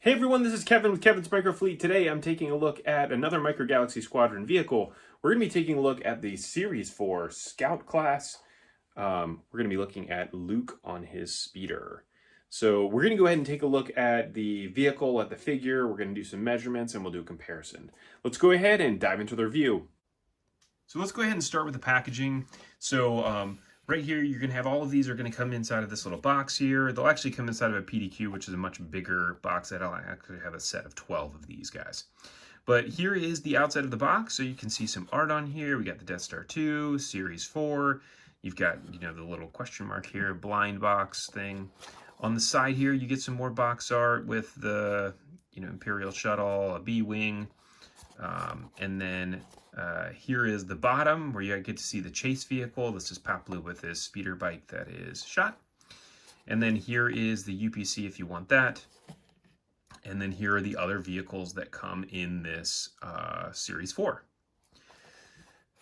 Hey everyone, this is Kevin with Kevin's Microfleet. Today I'm taking a look at another Micro Galaxy Squadron vehicle. We're going to be taking a look at the Series 4 Scout Class. We're going to be looking at Luke on his speeder. So we're going to go ahead and take a look at the vehicle, at the figure. We're going to do some measurements and we'll do a comparison. Let's go ahead and dive into the review. So let's go ahead and start with the packaging. So right here, you're going to have all of these are going to come inside of this little box here. They'll actually come inside of a PDQ, which is a much bigger box. That'll actually have a set of 12 of these guys. But here is the outside of the box. So you can see some art on here. We got the Death Star 2, Series 4. You've got, the little question mark here, blind box thing. On the side here, you get some more box art with the, Imperial Shuttle, a B-Wing, and then here is the bottom where you get to see the chase vehicle. This is Paploo with his speeder bike that is shot. And then here is the UPC if you want that. And then here are the other vehicles that come in this Series 4.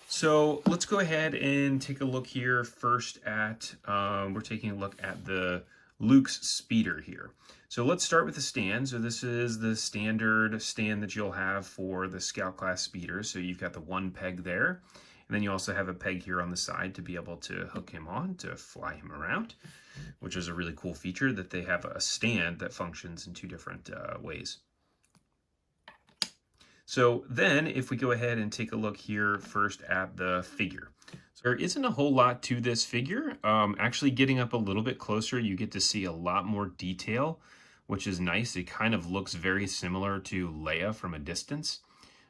So let's go ahead and take a look here first at, we're taking a look at the Luke's speeder here. So let's start with the stand. So this is the standard stand that you'll have for the Scout Class speeders. So you've got the one peg there, and then you also have a peg here on the side to be able to hook him on to fly him around, which is a really cool feature that they have a stand that functions in two different ways. So then if we go ahead and take a look here first at the figure. So there isn't a whole lot to this figure. Actually getting up a little bit closer, you get to see a lot more detail, which is nice. It kind of looks very similar to Leia from a distance.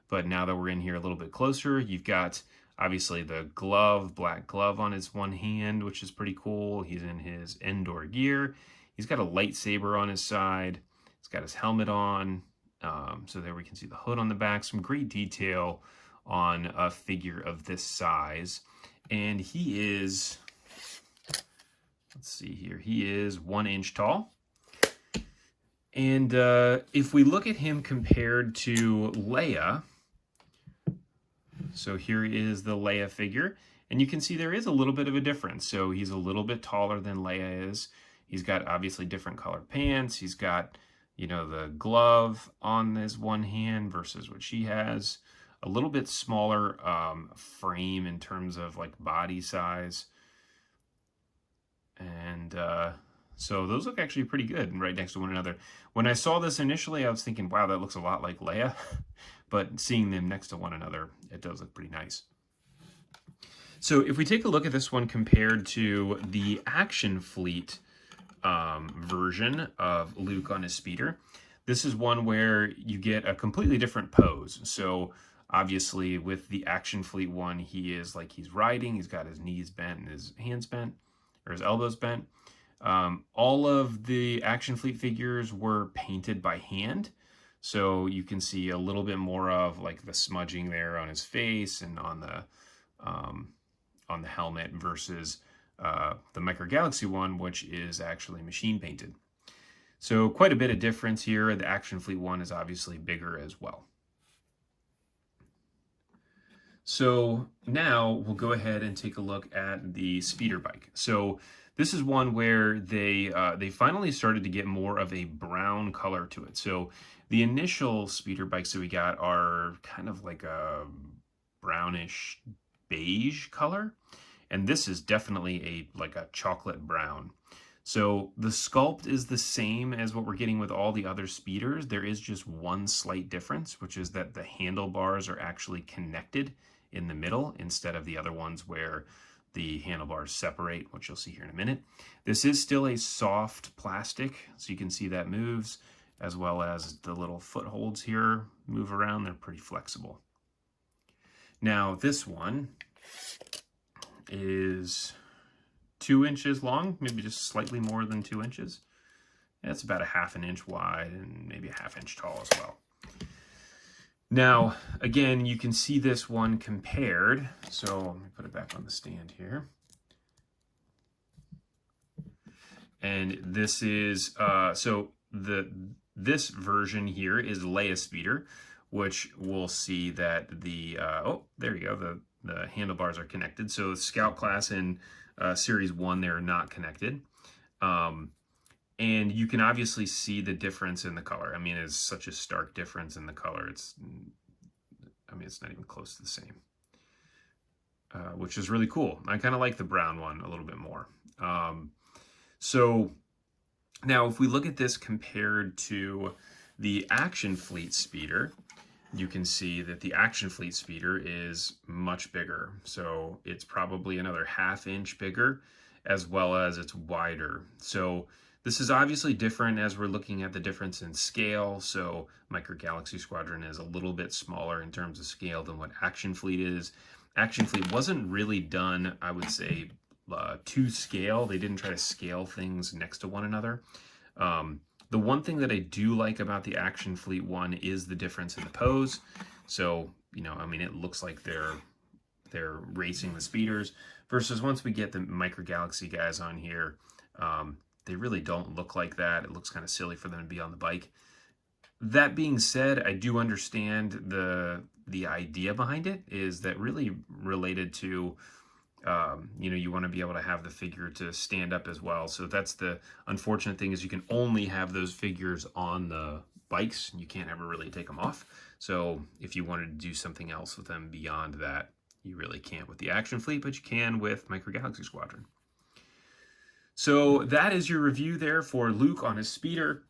But now that we're in here a little bit closer, you've got obviously the glove, black glove on his one hand, which is pretty cool. He's in his Endor gear. He's got a lightsaber on his side. He's got his helmet on. So there we can see the hood on the back. Some great detail on a figure of this size. And he is, let's see here, he is 1 inch tall. And if we look at him compared to Leia, so here is the Leia figure, and you can see there is a little bit of a difference. So he's a little bit taller than Leia is. He's got obviously different colored pants. He's got, the glove on his one hand versus what she has. A little bit smaller frame in terms of like body size. And so those look actually pretty good right next to one another. When I saw this initially, I was thinking, wow, that looks a lot like Leia. But seeing them next to one another, it does look pretty nice. So if we take a look at this one compared to the Action Fleet version of Luke on his speeder, this is one where you get a completely different pose. So obviously with the Action Fleet one, he is like he's riding, he's got his knees bent and his hands bent, or his elbows bent. All of the Action Fleet figures were painted by hand. So you can see a little bit more of like the smudging there on his face and on the helmet versus the Micro Galaxy one, which is actually machine painted. So quite a bit of difference here. The Action Fleet one is obviously bigger as well. So now we'll go ahead and take a look at the speeder bike. So this is one where they finally started to get more of a brown color to it. So the initial speeder bikes that we got are kind of like a brownish beige color. And this is definitely like a chocolate brown. So the sculpt is the same as what we're getting with all the other speeders. There is just one slight difference, which is that the handlebars are actually connected in the middle instead of the other ones where the handlebars separate, which you'll see here in a minute. This is still a soft plastic, so you can see that moves, as well as the little footholds here move around. They're pretty flexible. Now this one is 2 inches long, maybe just slightly more than 2 inches. That's about a ½ an inch wide and maybe a ½ inch tall as well. Now, again, you can see this one compared. So let me put it back on the stand here. And this is, this version here is Leia speeder, which we'll see that the, oh, there you go, the handlebars are connected. So Scout Class and Series 1, they're not connected. And you can obviously see the difference in the color. I mean, it's such a stark difference in the color. It's not even close to the same, which is really cool. I kind of like the brown one a little bit more. So now if we look at this compared to the Action Fleet speeder, you can see that the Action Fleet speeder is much bigger. So it's probably another 1/2 inch bigger, as well as it's wider. So this is obviously different as we're looking at the difference in scale. So Micro Galaxy Squadron is a little bit smaller in terms of scale than what Action Fleet is. Action Fleet wasn't really done, I would say, to scale. They didn't try to scale things next to one another. The one thing that I do like about the Action Fleet one is the difference in the pose. So, it looks like they're racing the speeders, versus once we get the Micro Galaxy guys on here, they really don't look like that. It looks kind of silly for them to be on the bike. That being said, I do understand the idea behind it is that really related to you want to be able to have the figure to stand up as well. So that's the unfortunate thing, is you can only have those figures on the bikes. You can't ever really take them off. So if you wanted to do something else with them beyond that, you really can't with the Action Fleet, but you can with Micro Galaxy Squadron. So that is your review there for Luke on his speeder.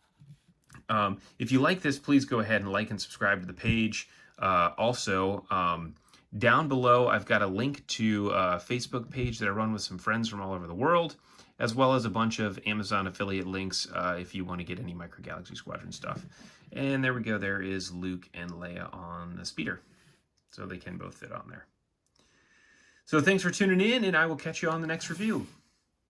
If you like this, please go ahead and like and subscribe to the page. Also, down below, I've got a link to a Facebook page that I run with some friends from all over the world, as well as a bunch of Amazon affiliate links if you want to get any Micro Galaxy Squadron stuff. And there we go. There is Luke and Leia on the speeder. So they can both fit on there. So thanks for tuning in, and I will catch you on the next review.